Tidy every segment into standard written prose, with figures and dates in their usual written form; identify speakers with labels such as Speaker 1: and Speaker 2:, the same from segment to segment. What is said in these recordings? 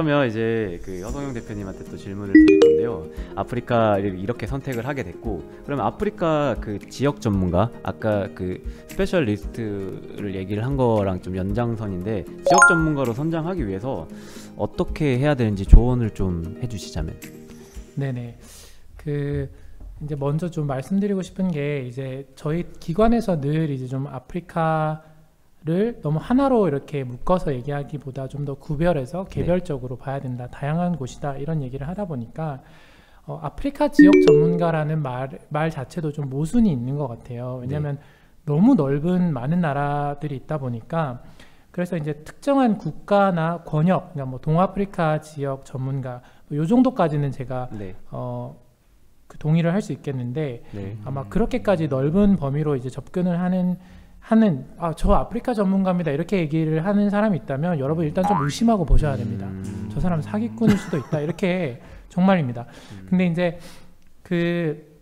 Speaker 1: 그러면 이제 그 허성영 대표님한테 또 질문을 드릴 건데요. 아프리카를 이렇게 선택을 하게 됐고, 그러면 아프리카 그 지역 전문가, 아까 그 스페셜리스트를 얘기를 한 거랑 좀 연장선인데, 지역 전문가로 선정하기 위해서 어떻게 해야 되는지 조언을 좀 해주시자면.
Speaker 2: 네네. 그 이제 먼저 좀 말씀드리고 싶은 게, 이제 저희 기관에서 늘 이제 좀 아프리카를 너무 하나로 이렇게 묶어서 얘기하기보다 좀 더 구별해서 개별적으로 봐야 된다, 다양한 곳이다, 이런 얘기를 하다 보니까 아프리카 지역 전문가라는 말 자체도 좀 모순이 있는 것 같아요. 왜냐하면 너무 넓은 많은 나라들이 있다 보니까, 그래서 이제 특정한 국가나 권역, 그러니까 뭐 동아프리카 지역 전문가 요 정도까지는 제가 그 동의를 할 수 있겠는데, 아마 그렇게까지 넓은 범위로 이제 접근을 하는 저 아프리카 전문가입니다, 이렇게 얘기를 하는 사람이 있다면 여러분 일단 좀 의심하고 보셔야 됩니다. 저 사람 사기꾼일 수도 있다, 이렇게 정말입니다. 근데 이제 그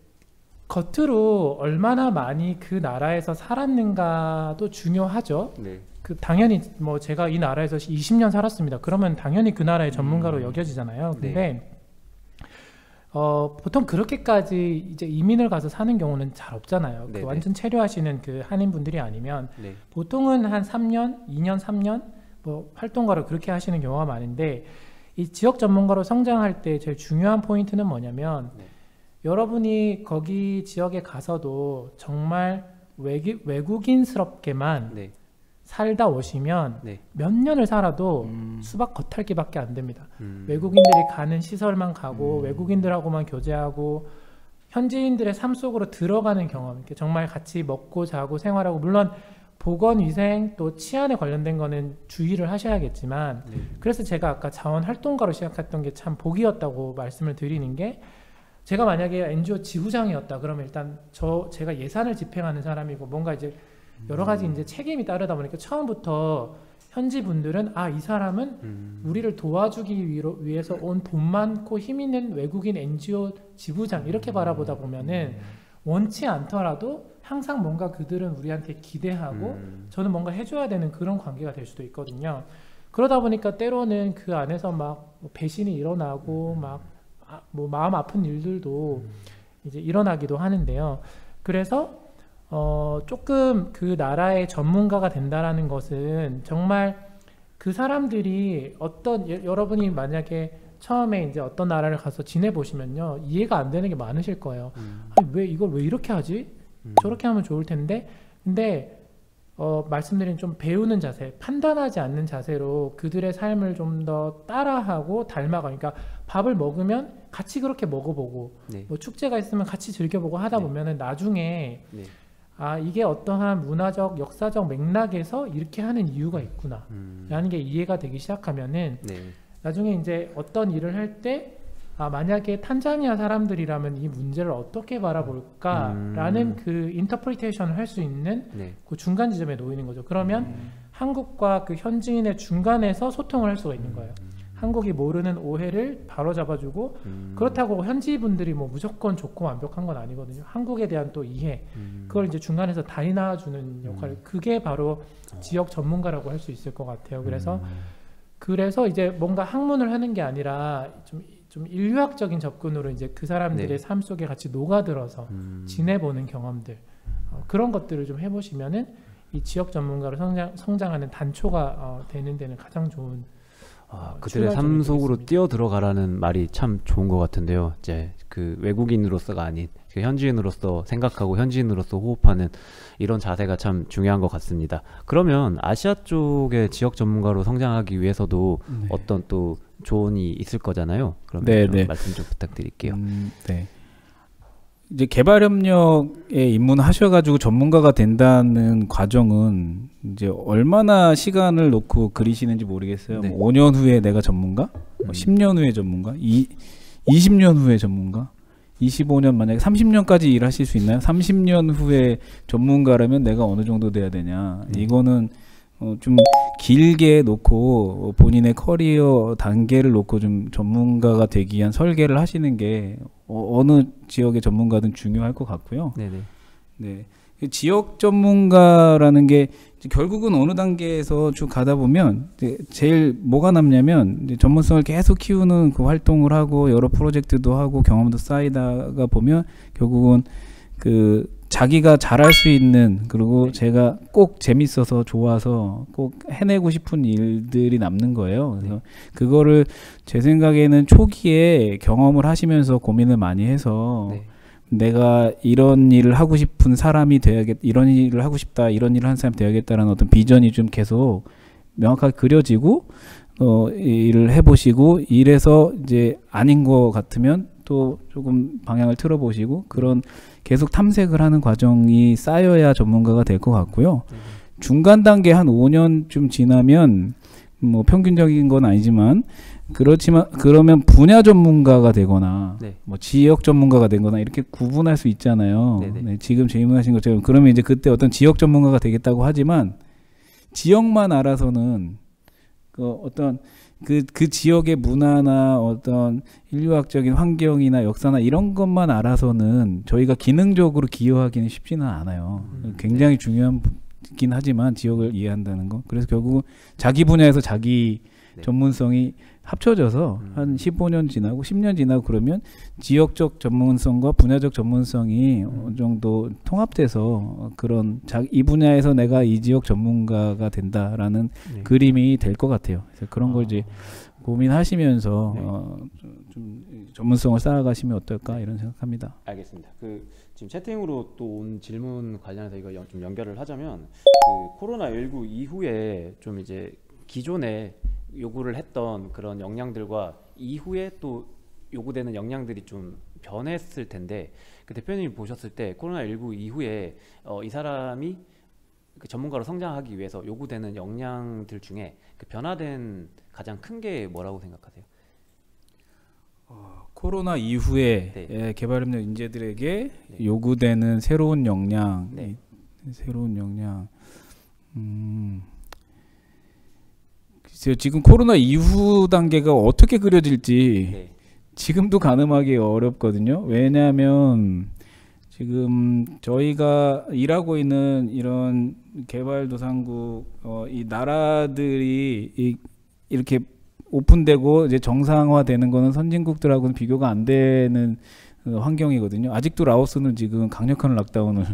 Speaker 2: 겉으로 얼마나 많이 그 나라에서 살았는가도 중요하죠. 그 당연히 뭐 제가 이 나라에서 20년 살았습니다, 그러면 당연히 그 나라의 전문가로 여겨지잖아요. 근데 보통 그렇게까지 이제 이민을 가서 사는 경우는 잘 없잖아요. 그 완전 체류하시는 그 한인분들이 아니면 보통은 한 3년, 2년, 3년 뭐 활동가로 그렇게 하시는 경우가 많은데, 이 지역 전문가로 성장할 때 제일 중요한 포인트는 뭐냐면, 여러분이 거기 지역에 가서도 정말 외국인스럽게만 살다 오시면 몇 년을 살아도 수박 겉핥기밖에 안 됩니다. 외국인들이 가는 시설만 가고 외국인들하고만 교제하고 현지인들의 삶 속으로 들어가는 경험, 정말 같이 먹고 자고 생활하고, 물론 보건위생 또 치안에 관련된 거는 주의를 하셔야겠지만, 그래서 제가 아까 자원활동가로 시작했던 게 참 복이었다고 말씀을 드리는 게, 제가 만약에 NGO 지부장이었다 그러면 일단 제가 예산을 집행하는 사람이고 뭔가 이제 여러 가지 이제 책임이 따르다 보니까 처음부터 현지 분들은 이 사람은 우리를 도와주기 위해서 온 돈 많고 힘 있는 외국인 NGO 지부장, 이렇게 바라보다 보면은 원치 않더라도 항상 뭔가 그들은 우리한테 기대하고 저는 뭔가 해줘야 되는 그런 관계가 될 수도 있거든요. 그러다 보니까 때로는 그 안에서 막 배신이 일어나고 뭐 마음 아픈 일들도 이제 일어나기도 하는데요. 그래서 조금 그 나라의 전문가가 된다라는 것은 정말 그 사람들이 여러분이 만약에 처음에 이제 어떤 나라를 가서 지내보시면요, 이해가 안 되는 게 많으실 거예요. 이걸 왜 이렇게 하지? 저렇게 하면 좋을 텐데. 근데 말씀드린 좀 배우는 자세, 판단하지 않는 자세로 그들의 삶을 좀 더 따라하고 닮아가. 그러니까 밥을 먹으면 같이 그렇게 먹어보고, 뭐 축제가 있으면 같이 즐겨보고 하다 보면은 나중에 이게 어떠한 문화적, 역사적 맥락에서 이렇게 하는 이유가 있구나 라는 게 이해가 되기 시작하면은 나중에 이제 어떤 일을 할 때 만약에 탄자니아 사람들이라면 이 문제를 어떻게 바라볼까라는 그 인터프리테이션을 할 수 있는 그 중간 지점에 놓이는 거죠. 그러면 한국과 그 현지인의 중간에서 소통을 할 수가 있는 거예요. 한국이 모르는 오해를 바로 잡아주고, 그렇다고 현지 분들이 뭐 무조건 좋고 완벽한 건 아니거든요. 한국에 대한 또 이해, 그걸 이제 중간에서 다이나주는 역할, 그게 바로 지역 전문가라고 할 수 있을 것 같아요. 그래서 이제 뭔가 학문을 하는 게 아니라 좀 인류학적인 접근으로 이제 그 사람들의 삶 속에 같이 녹아들어서 지내보는 경험들, 그런 것들을 좀 해보시면은 이 지역 전문가로 성장하는 단초가 되는 데는 가장 좋은
Speaker 1: 그들의 삶 속으로 뛰어 들어가라는 말이 참 좋은 것 같은데요. 이제 그 외국인으로서가 아닌 그 현지인으로서 생각하고 현지인으로서 호흡하는 이런 자세가 참 중요한 것 같습니다. 그러면 아시아 쪽의 지역 전문가로 성장하기 위해서도 어떤 또 조언이 있을 거잖아요. 그러면 좀 말씀 좀 부탁드릴게요.
Speaker 3: 이제 개발협력에 입문하셔가지고 전문가가 된다는 과정은 이제 얼마나 시간을 놓고 그리시는지 모르겠어요. 뭐 5년 후에 내가 전문가? 10년 후에 전문가? 20년 후에 전문가? 25년, 만약에 30년까지 일하실 수 있나요? 30년 후에 전문가라면 내가 어느 정도 돼야 되냐? 이거는 좀 길게 놓고 본인의 커리어 단계를 놓고 좀 전문가가 되기 위한 설계를 하시는 게 어느 지역의 전문가든 중요할 것 같고요. 지역 전문가라는 게 결국은 어느 단계에서 쭉 가다 보면 제일 뭐가 남냐면 전문성을 계속 키우는 그 활동을 하고 여러 프로젝트도 하고 경험도 쌓이다가 보면 결국은 그 자기가 잘할 수 있는, 그리고 제가 꼭 재밌어서 좋아서 꼭 해내고 싶은 일들이 남는 거예요. 그래서 그거를 제 생각에는 초기에 경험을 하시면서 고민을 많이 해서 내가 이런 일을 하고 싶은 사람이 돼야겠, 이런 일을 하고 싶다, 이런 일을 하는 사람이 돼야겠다라는 어떤 비전이 좀 계속 명확하게 그려지고 일을 해보시고, 이래서 이제 아닌 것 같으면 또 조금 방향을 틀어보시고, 그런 계속 탐색을 하는 과정이 쌓여야 전문가가 될 것 같고요. 중간 단계 한 5년쯤 지나면 뭐 평균적인 건 아니지만, 그렇지만 그러면 분야 전문가가 되거나 뭐 지역 전문가가 되거나 이렇게 구분할 수 있잖아요. 네, 지금 질문하신 것처럼 그러면 이제 그때 어떤 지역 전문가가 되겠다고 하지만, 지역만 알아서는 어떤 그 지역의 문화나 어떤 인류학적인 환경이나 역사나 이런 것만 알아서는 저희가 기능적으로 기여하기는 쉽지는 않아요. 굉장히 중요하긴 하지만 지역을 이해한다는 거. 그래서 결국 자기 분야에서 자기 전문성이 합쳐져서 한 15년 지나고 10년 지나고 그러면 지역적 전문성과 분야적 전문성이 어느 정도 통합돼서 그런 이 분야에서 내가 이 지역 전문가가 된다라는 그림이 될 것 같아요. 그래서 그런 걸 이제 고민하시면서 좀 전문성을 쌓아가시면 어떨까 이런 생각합니다.
Speaker 1: 알겠습니다. 지금 채팅으로 또 온 질문 관련해서 이거 좀 연결을 하자면, 코로나19 이후에 좀 이제 기존에 요구를 했던 그런 역량들과 이후에 또 요구되는 역량들이 좀 변했을 텐데, 그 대표님이 보셨을 때 코로나19 이후에 이 사람이 그 전문가로 성장하기 위해서 요구되는 역량들 중에 그 변화된 가장 큰 게 뭐라고 생각하세요?
Speaker 3: 코로나 이후에 개발협력 인재들에게 요구되는 새로운 역량, 새로운 역량. 지금 코로나 이후 단계가 어떻게 그려질지 지금도 가늠하기 어렵거든요. 왜냐하면 지금 저희가 일하고 있는 이런 개발도상국 이 나라들이 이렇게 오픈되고 이제 정상화되는 거는 선진국들하고는 비교가 안 되는 환경이거든요. 아직도 라오스는 지금 강력한 락다운을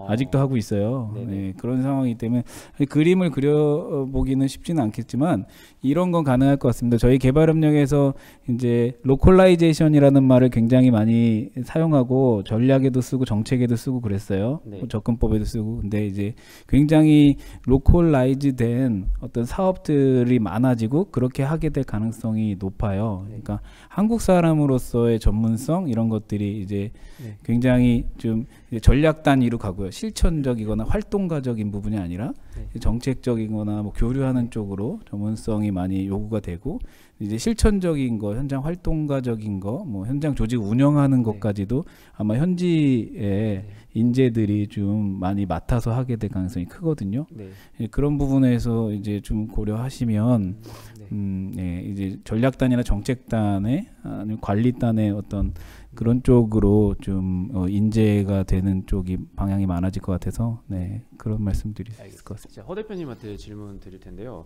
Speaker 3: 아직도 하고 있어요. 네, 그런 상황이기 때문에 그림을 그려보기는 쉽지는 않겠지만 이런 건 가능할 것 같습니다. 저희 개발협력에서 이제 로컬라이제이션이라는 말을 굉장히 많이 사용하고 전략에도 쓰고 정책에도 쓰고 그랬어요. 접근법에도 쓰고. 근데 이제 굉장히 로컬라이즈된 어떤 사업들이 많아지고 그렇게 하게 될 가능성이 높아요. 그러니까 한국 사람으로서의 전문성 이런 것들이 이제 굉장히 좀 전략 단위로 가고요. 실천적이거나 활동가적인 부분이 아니라 정책적이거나 뭐 교류하는 쪽으로 전문성이 많이 요구가 되고, 이제 실천적인 거, 현장 활동가적인 거, 뭐 현장 조직 운영하는 것까지도 아마 현지의 인재들이 좀 많이 맡아서 하게 될 가능성이 크거든요. 그런 부분에서 이제 좀 고려하시면 이제 전략단이나 정책단의 아니면 관리단의 어떤 그런 쪽으로 좀 인재가 되는 쪽이 방향이 많아질 것 같아서 그런 말씀드릴 수 있을 것 같습니다.
Speaker 1: 허 대표님한테 질문 드릴 텐데요.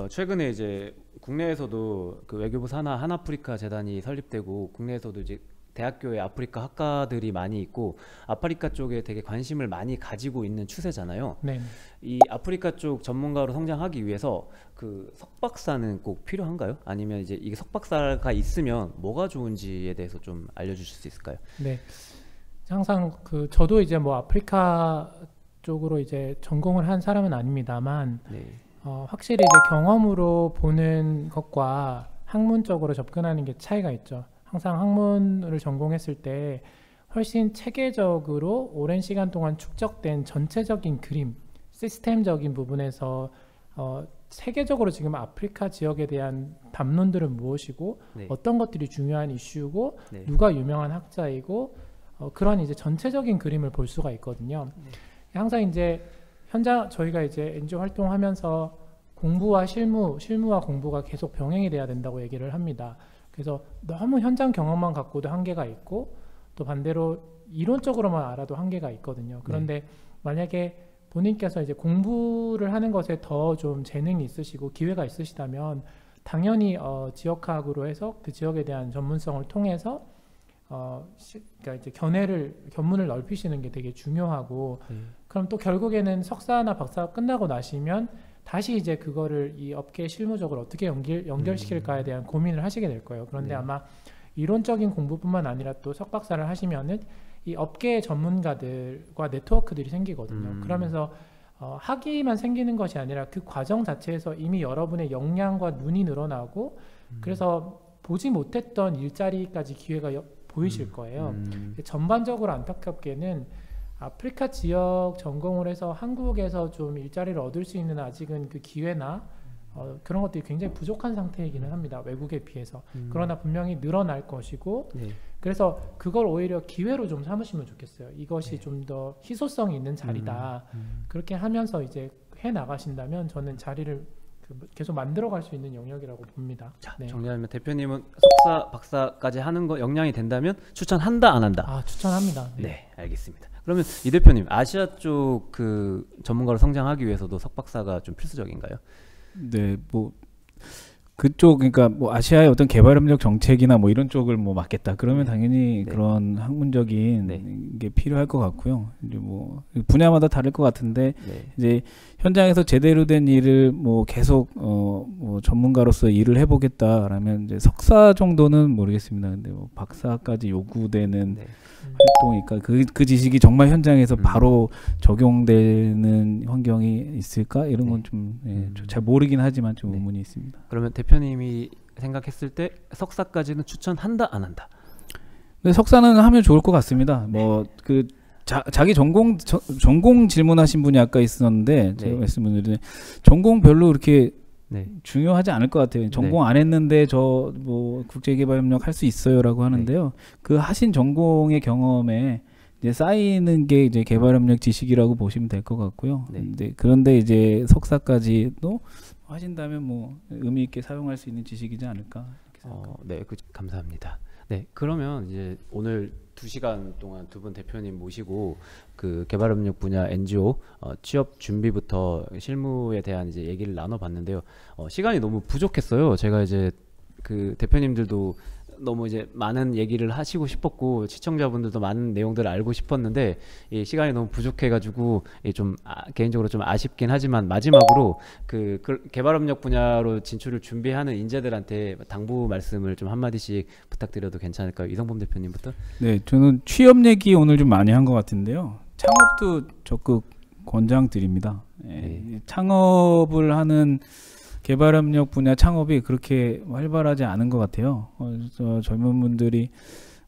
Speaker 1: 최근에 이제 국내에서도 그 외교부 산하 한아프리카 재단이 설립되고, 국내에서도 이제 대학교에 아프리카 학과들이 많이 있고 아프리카 쪽에 되게 관심을 많이 가지고 있는 추세잖아요. 이 아프리카 쪽 전문가로 성장하기 위해서 그 석박사는 꼭 필요한가요? 아니면 이제 이게 석박사가 있으면 뭐가 좋은지에 대해서 좀 알려주실 수 있을까요?
Speaker 2: 네, 항상 저도 이제 뭐 아프리카 쪽으로 이제 전공을 한 사람은 아닙니다만 확실히 이제 경험으로 보는 것과 학문적으로 접근하는 게 차이가 있죠. 항상 학문을 전공했을 때 훨씬 체계적으로 오랜 시간 동안 축적된 전체적인 그림, 시스템적인 부분에서 세계적으로 지금 아프리카 지역에 대한 담론들은 무엇이고 어떤 것들이 중요한 이슈고 누가 유명한 학자이고 그런 이제 전체적인 그림을 볼 수가 있거든요. 항상 이제 저희가 이제 NGO 활동하면서 공부와 실무와 공부가 계속 병행이 돼야 된다고 얘기를 합니다. 그래서 너무 현장 경험만 갖고도 한계가 있고 또 반대로 이론적으로만 알아도 한계가 있거든요. 그런데 만약에 본인께서 이제 공부를 하는 것에 더 좀 재능이 있으시고 기회가 있으시다면 당연히 지역학으로 해서 그 지역에 대한 전문성을 통해서 그러니까 이제 견문을 넓히시는 게 되게 중요하고 그럼 또 결국에는 석사나 박사가 끝나고 나시면 다시 이제 그거를 이 업계에 실무적으로 어떻게 연결시킬까에 대한 고민을 하시게 될 거예요. 그런데 아마 이론적인 공부뿐만 아니라 또 석박사를 하시면은 이 업계의 전문가들과 네트워크들이 생기거든요. 그러면서 학위만 생기는 것이 아니라 그 과정 자체에서 이미 여러분의 역량과 눈이 늘어나고 그래서 보지 못했던 일자리까지 기회가 보이실 거예요. 전반적으로 안타깝게는 아프리카 지역 전공을 해서 한국에서 좀 일자리를 얻을 수 있는 아직은 그 기회나 그런 것들이 굉장히 부족한 상태이기는 합니다. 외국에 비해서. 그러나 분명히 늘어날 것이고 그래서 그걸 오히려 기회로 좀 삼으시면 좋겠어요. 이것이 좀 더 희소성이 있는 자리다. 그렇게 하면서 이제 해 나가신다면 저는 자리를 계속 만들어갈 수 있는 영역이라고 봅니다.
Speaker 1: 자, 정리하면 대표님은 석사, 박사까지 하는 거 역량이 된다면 추천한다, 안 한다?
Speaker 2: 아, 추천합니다.
Speaker 1: 네, 알겠습니다. 그러면 이 대표님, 아시아 쪽 그 전문가로 성장하기 위해서도 석박사가 좀 필수적인가요?
Speaker 3: 네, 뭐 그쪽 그러니까 뭐 아시아의 어떤 개발협력 정책이나 뭐 이런 쪽을 뭐 맡겠다. 그러면 당연히 그런 학문적인 게 필요할 것 같고요. 이제 뭐 분야마다 다를 것 같은데 이제 현장에서 제대로 된 일을 뭐 계속 뭐 전문가로서 일을 해보겠다라면 이제 석사 정도는 모르겠습니다. 근데 뭐 박사까지 요구되는 활동이니까 그 지식이 정말 현장에서 바로 적용되는 환경이 있을까 이런 건 좀 잘 모르긴 하지만 좀 의문이 있습니다.
Speaker 1: 그러면 대표님이 생각했을 때 석사까지는 추천한다, 안 한다?
Speaker 3: 근데 석사는 하면 좋을 것 같습니다. 뭐 그 자기 전공 질문하신 분이 아까 있었는데 제가 말씀드린 전공 별로 그렇게 중요하지 않을 것 같아요. 전공 안 했는데 저 뭐 국제개발협력 할 수 있어요라고 하는데요. 그 하신 전공의 경험에 이제 쌓이는 게 이제 개발협력 지식이라고 보시면 될 것 같고요. 그런데 이제 석사까지도 하신다면 뭐 의미 있게 사용할 수 있는 지식이지 않을까.
Speaker 1: 네, 감사합니다. 네, 그러면 이제 오늘 2시간 동안 두 분 대표님 모시고 그 개발협력 분야 NGO 취업 준비부터 실무에 대한 이제 얘기를 나눠봤는데요. 시간이 너무 부족했어요. 제가 이제 그 대표님들도 너무 이제 많은 얘기를 하시고 싶었고 시청자분들도 많은 내용들을 알고 싶었는데 이 시간이 너무 부족해가지고 좀 개인적으로 좀 아쉽긴 하지만 마지막으로 그 개발협력 분야로 진출을 준비하는 인재들한테 당부 말씀을 좀 한마디씩 부탁드려도 괜찮을까요? 이성범 대표님부터.
Speaker 3: 네, 저는 취업 얘기 오늘 좀 많이 한 것 같은데요. 창업도 적극 권장드립니다. 창업을 하는 개발협력 분야 창업이 그렇게 활발하지 않은 것 같아요. 젊은 분들이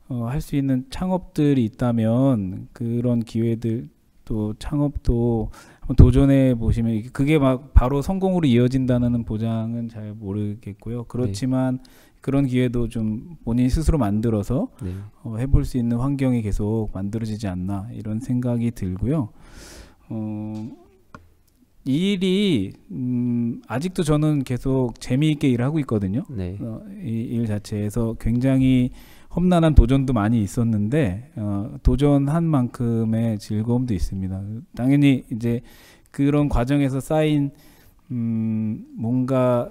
Speaker 3: 할 수 있는 창업들이 있다면 그런 기회들 또 창업도 한번 도전해 보시면 그게 막 바로 성공으로 이어진다는 보장은 잘 모르겠고요. 그렇지만 그런 기회도 좀 본인 스스로 만들어서 해볼 수 있는 환경이 계속 만들어지지 않나 이런 생각이 들고요. 이 일이 아직도 저는 계속 재미있게 일을 하고 있거든요. 이 일 자체에서 굉장히 험난한 도전도 많이 있었는데 도전한 만큼의 즐거움도 있습니다. 당연히 이제 그런 과정에서 쌓인 뭔가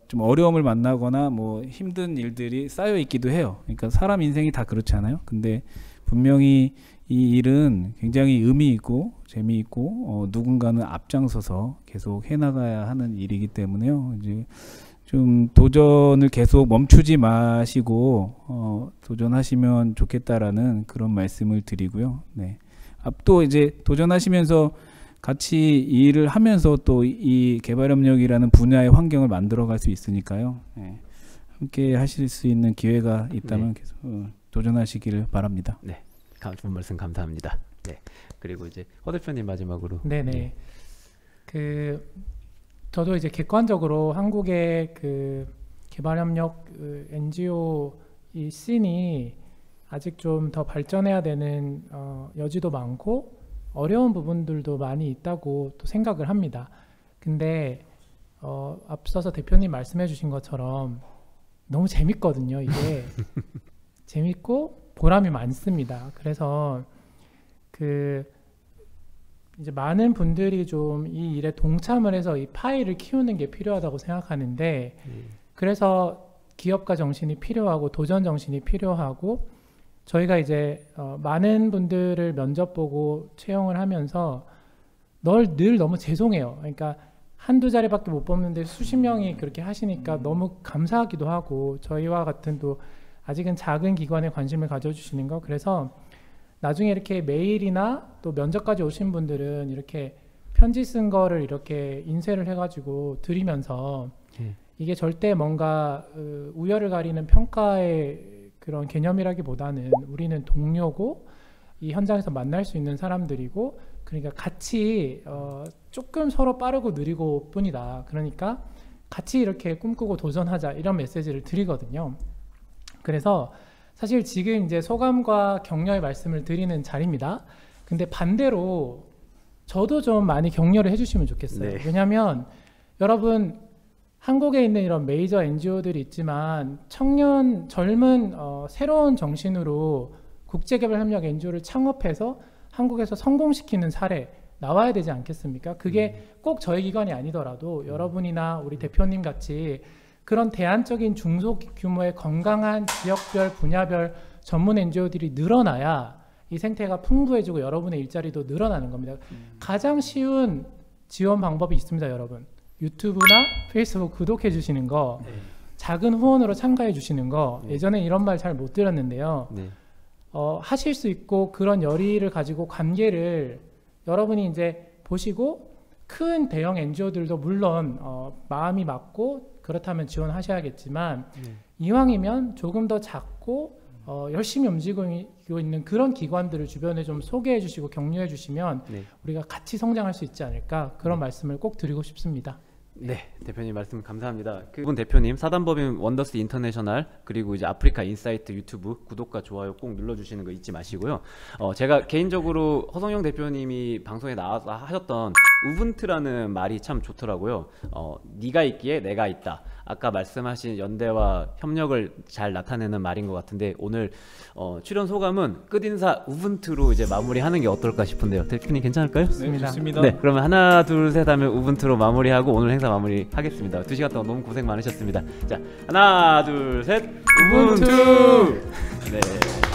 Speaker 3: 좀 어려움을 만나거나 뭐 힘든 일들이 쌓여 있기도 해요. 그러니까 사람 인생이 다 그렇잖아요. 근데 분명히 이 일은 굉장히 의미 있고 재미있고 누군가는 앞장서서 계속 해나가야 하는 일이기 때문에요. 이제 좀 도전을 계속 멈추지 마시고 도전하시면 좋겠다라는 그런 말씀을 드리고요. 네. 또 이제 도전하시면서 같이 이 일을 하면서 또 이 개발협력이라는 분야의 환경을 만들어갈 수 있으니까요. 네. 함께 하실 수 있는 기회가 있다면 계속 도전하시기를 바랍니다.
Speaker 1: 네. 좋은 말씀 감사합니다. 네. 그리고 이제 허 대표님 마지막으로.
Speaker 2: 네네. 저도 이제 객관적으로 한국의 그 개발협력 NGO 이 씬이 아직 좀 더 발전해야 되는 여지도 많고 어려운 부분들도 많이 있다고 또 생각을 합니다. 근데 앞서서 대표님 말씀해주신 것처럼 너무 재밌거든요. 이게 재밌고 보람이 많습니다. 그래서 이제 많은 분들이 좀 이 일에 동참을 해서 이 파이를 키우는 게 필요하다고 생각하는데 그래서 기업가 정신이 필요하고 도전 정신이 필요하고 저희가 이제 많은 분들을 면접 보고 채용을 하면서 늘 너무 죄송해요. 그러니까 한두 자리밖에 못 뽑는데 수십 명이 그렇게 하시니까 너무 감사하기도 하고 저희와 같은 또 아직은 작은 기관에 관심을 가져주시는 거 그래서 나중에 이렇게 메일이나 또 면접까지 오신 분들은 이렇게 편지 쓴 거를 이렇게 인쇄를 해가지고 드리면서 이게 절대 뭔가 우열을 가리는 평가의 그런 개념이라기보다는 우리는 동료고 이 현장에서 만날 수 있는 사람들이고 그러니까 같이 조금 서로 빠르고 느리고 뿐이다. 그러니까 같이 이렇게 꿈꾸고 도전하자 이런 메시지를 드리거든요. 그래서 사실 지금 이제 소감과 격려의 말씀을 드리는 자리입니다. 근데 반대로 저도 좀 많이 격려를 해주시면 좋겠어요.
Speaker 1: 네.
Speaker 2: 왜냐하면 여러분 한국에 있는 이런 메이저 NGO들이 있지만 젊은 새로운 정신으로 국제개발협력 NGO를 창업해서 한국에서 성공시키는 사례 나와야 되지 않겠습니까? 그게 꼭 저희 기관이 아니더라도 여러분이나 우리 대표님 같이 그런 대안적인 중소규모의 건강한 지역별 분야별 전문 NGO들이 늘어나야 이 생태가 풍부해지고 여러분의 일자리도 늘어나는 겁니다. 가장 쉬운 지원 방법이 있습니다. 여러분 유튜브나 페이스북 구독해 주시는 거 작은 후원으로 참가해 주시는 거 예전에 이런 말 잘 못 들었는데요. 하실 수 있고 그런 열의를 가지고 관계를 여러분이 이제 보시고 큰 대형 NGO들도 물론 마음이 맞고 그렇다면 지원하셔야겠지만 이왕이면 조금 더 작고 열심히 움직이고 있는 그런 기관들을 주변에 좀 소개해 주시고 격려해 주시면 우리가 같이 성장할 수 있지 않을까 그런 말씀을 꼭 드리고 싶습니다.
Speaker 1: 네, 대표님 말씀 감사합니다. 그분 대표님 사단법인 원더스 인터내셔널 그리고 이제 아프리카 인사이트 유튜브 구독과 좋아요 꼭 눌러주시는 거 잊지 마시고요. 제가 개인적으로 허성영 대표님이 방송에 나와서 하셨던 우분투라는 말이 참 좋더라고요. 네가 있기에 내가 있다. 아까 말씀하신 연대와 협력을 잘 나타내는 말인 것 같은데 오늘 출연 소감은 끝인사 우분투로 이제 마무리하는 게 어떨까 싶은데요. 대표님 괜찮을까요?
Speaker 3: 네, 좋습니다.
Speaker 1: 네, 그러면 하나 둘 셋 하면 우분투로 마무리하고 오늘 행사 마무리하겠습니다. 2시간 동안 너무 고생 많으셨습니다. 자, 하나 둘 셋 우분투. 네.